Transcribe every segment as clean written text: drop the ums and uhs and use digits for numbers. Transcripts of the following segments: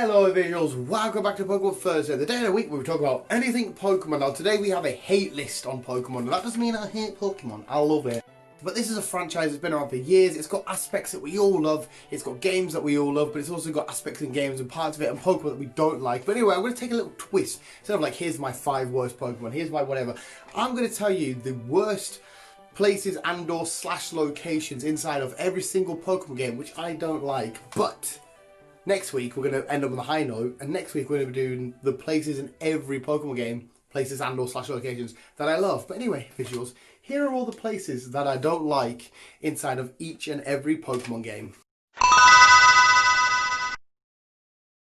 Hello visuals, welcome back to Pokemon Thursday, the day of the week where we talk about anything Pokemon. Now today we have a hate list on Pokemon. That doesn't mean I hate Pokemon, I love it. But this is a franchise that's been around for years. It's got aspects that we all love, it's got games that we all love, but it's also got aspects in games and parts of it and Pokemon that we don't like. But anyway, I'm going to take a little twist. Instead of like, here's my 5 worst Pokemon, here's my whatever. I'm going to tell you the worst places and or / locations inside of every single Pokemon game, which I don't like. But next week we're going to end up on a high note, and next week we're going to be doing the places in every Pokemon game, places and or / locations that I love. But anyway, visuals, here are all the places that I don't like inside of each and every Pokemon game.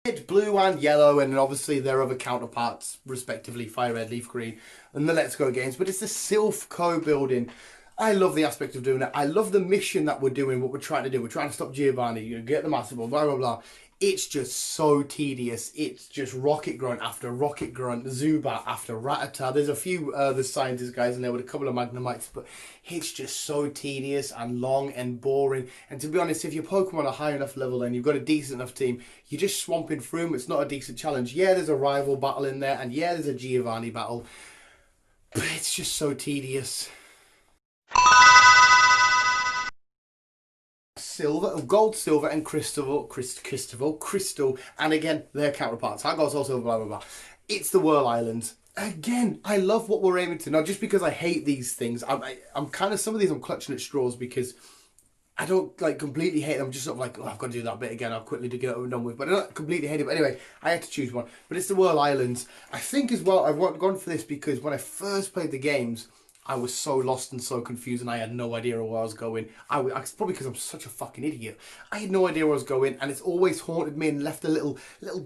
Red, blue and yellow, and obviously their other counterparts, respectively, Fire Red, Leaf Green, and the Let's Go games. But it's the Silph Co building. I love the aspect of doing it. I love the mission that we're doing, what we're trying to do. We're trying to stop Giovanni, you know, get the Master Ball, blah, blah, blah. It's just so tedious. It's just Rocket Grunt after Rocket Grunt, Zubat after Rattata. There's a few other scientist guys in there with a couple of Magnemites, but it's just so tedious and long and boring. And to be honest, if your Pokemon are high enough level and you've got a decent enough team, you're just swamping through them. It's not a decent challenge. Yeah, there's a rival battle in there, and yeah, there's a Giovanni battle, but it's just so tedious. Gold, silver, and crystal, and again, their counterparts. High gold, silver, blah, blah, blah. It's the Whirl Islands. Again, I love what we're aiming to. Now, just because I hate these things, I'm kind of, some of these I'm clutching at straws because I don't like completely hate them. I'm just sort of like, oh, I've got to do that bit again. I'll quickly to get it over and done with. But I don't completely hate it. But anyway, I had to choose one. But it's the Whirl Islands. I think as well, I've gone for this because when I first played the games, I was so lost and so confused and I had no idea where I was going. It's probably because I'm such a fucking idiot. I had no idea where I was going, and it's always haunted me and left a little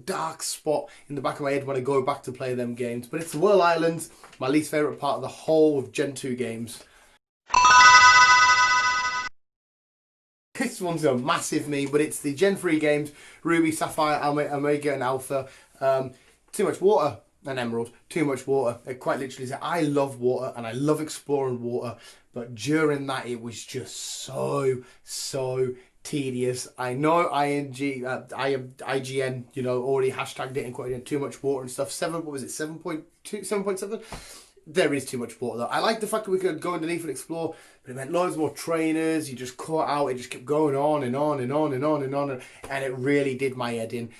dark spot in the back of my head when I go back to play them games. But it's the Whirl Islands, my least favourite part of the whole of Gen 2 games. This one's a massive me, but it's the Gen 3 games, Ruby, Sapphire, Omega and Alpha. Too much water. And Emerald, too much water. It quite literally said, I love water and I love exploring water, but during that it was just so tedious. I know IGN, you know, already hashtagged it and quite too much water and stuff. 7.7? There is too much water though. I like the fact that we could go underneath and explore, but it meant loads more trainers. You just caught out. It just kept going on and on and on and on and on, and it really did my head in.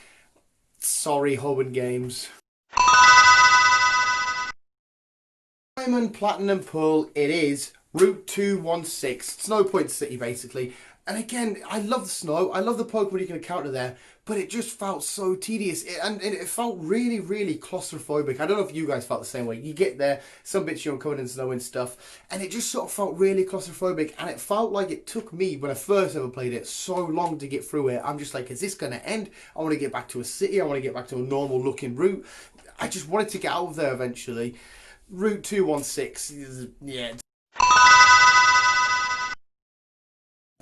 Sorry, Hoban Games. Diamond, Platinum, Pearl, it is Route 216, Snow Point City basically. And again, I love the snow, I love the Pokemon you can encounter there, but it just felt so tedious, and it felt really claustrophobic. I don't know if you guys felt the same way. You get there, some bits you're covered in snow and stuff, and it just sort of felt really claustrophobic, and it felt like it took me, when I first ever played it, so long to get through it. I'm just like, is this going to end? I want to get back to a city, I want to get back to a normal looking route. I just wanted to get out of there eventually. Route 216, yeah.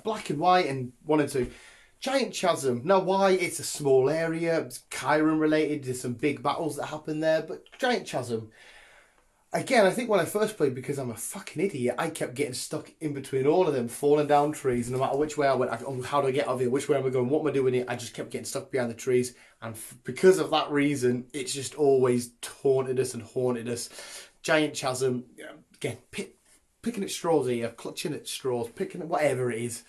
Black and White and 1 and 2. Giant Chasm. Now why? It's a small area, it's Chiron related, there's some big battles that happen there, but Giant Chasm. Again, I think when I first played, because I'm a fucking idiot, I kept getting stuck in between all of them, falling down trees, and no matter which way I went, how do I get out of here, which way am I going, what am I doing here, I just kept getting stuck behind the trees, and because of that reason, it's just always taunted us and haunted us. Giant Chasm, again, picking at straws here, clutching at straws, picking at whatever it is.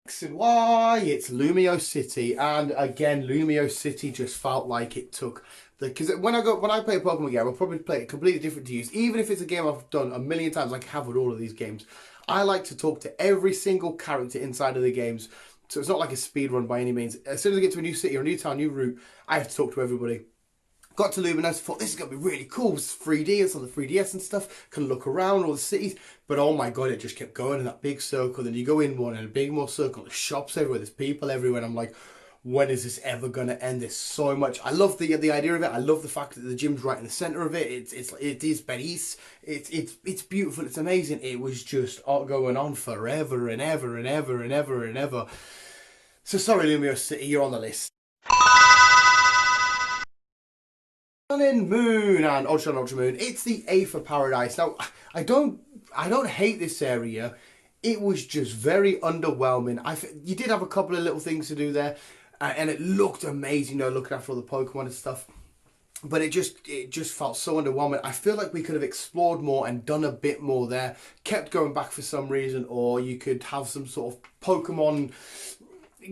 X and Y, it's Lumio City, and again, Lumio City just felt like it took because when I play a Pokemon game, I'll probably play it completely different to you. Even if it's a game I've done a million times, like I have with all of these games, I like to talk to every single character inside of the games. So it's not like a speed run by any means. As soon as I get to a new city or a new town, new route, I have to talk to everybody. Got to Luminous, thought this is going to be really cool. It's 3D, it's on the 3DS and stuff. Can look around all the cities. But oh my god, it just kept going in that big circle. Then you go in one and a big more circle. There's shops everywhere, there's people everywhere. And I'm like, when is this ever going to end? There's so much. I love the idea of it. I love the fact that the gym's right in the centre of it. It is Betis. It's beautiful. It's amazing. It was just going on forever and ever and ever and ever and ever. So sorry, Lumio City, you're on the list. Sun and Moon and Ultra Moon. It's the Aether Paradise. Now, I don't hate this area. it was just very underwhelming. You did have a couple of little things to do there, and it looked amazing, you know, looking after all the Pokemon and stuff. But it just felt so underwhelming. I feel like we could have explored more and done a bit more there. Kept going back for some reason, or you could have some sort of Pokemon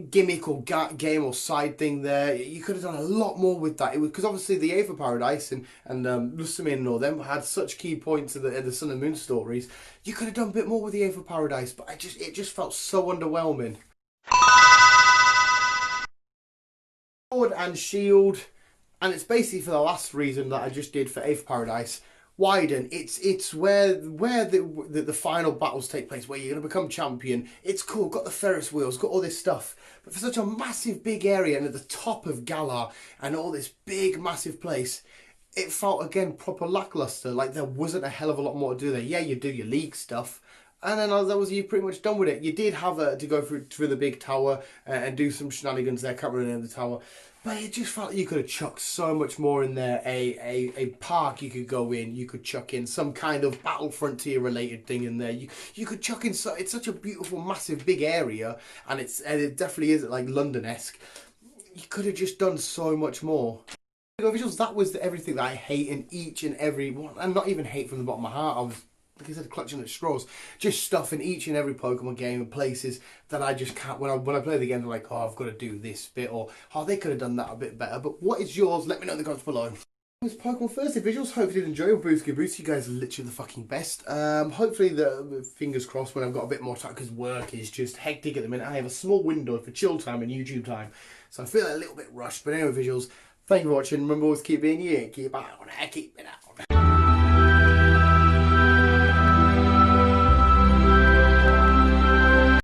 gimmick or game or side thing there. You could have done a lot more with that. It was because obviously the Ava Paradise and Lusamin and all them had such key points in the Sun and Moon stories. You could have done a bit more with the Ava Paradise, but it just felt so underwhelming. Sword and Shield, and it's basically for the last reason that I just did for Ava Paradise. Widen. It's where the final battles take place, where you're gonna become champion. It's cool. Got the Ferris wheels. Got all this stuff. But for such a massive big area and at the top of Galar and all this big massive place, it felt again proper lackluster. Like there wasn't a hell of a lot more to do there. Yeah, you do your league stuff. And then that was you pretty much done with it. You did have to go through the big tower and do some shenanigans there, can't remember the name of the tower. But it just felt like you could have chucked so much more in there. A park you could go in. You could chuck in some kind of Battle Frontier related thing in there. You could chuck in it's such a beautiful, massive, big area, and it definitely is like London-esque. You could have just done so much more. Visuals, that was everything that I hate in each and every one, and not even hate from the bottom of my heart. I was, like I said, clutching at straws. Just stuff in each and every Pokemon game and places that I just can't. When I play the game, I'm like, oh, I've got to do this bit, or oh, they could have done that a bit better. But what is yours? Let me know in the comments below. It was Pokemon Thursday visuals. Hopefully you did enjoy. Boost, you guys are literally the fucking best. Hopefully fingers crossed when I've got a bit more time, because work is just hectic at the minute. I have a small window for chill time and YouTube time, so I feel a little bit rushed. But anyway, visuals. Thank you for watching. Remember, always keep being you. Keep out. Keep it out.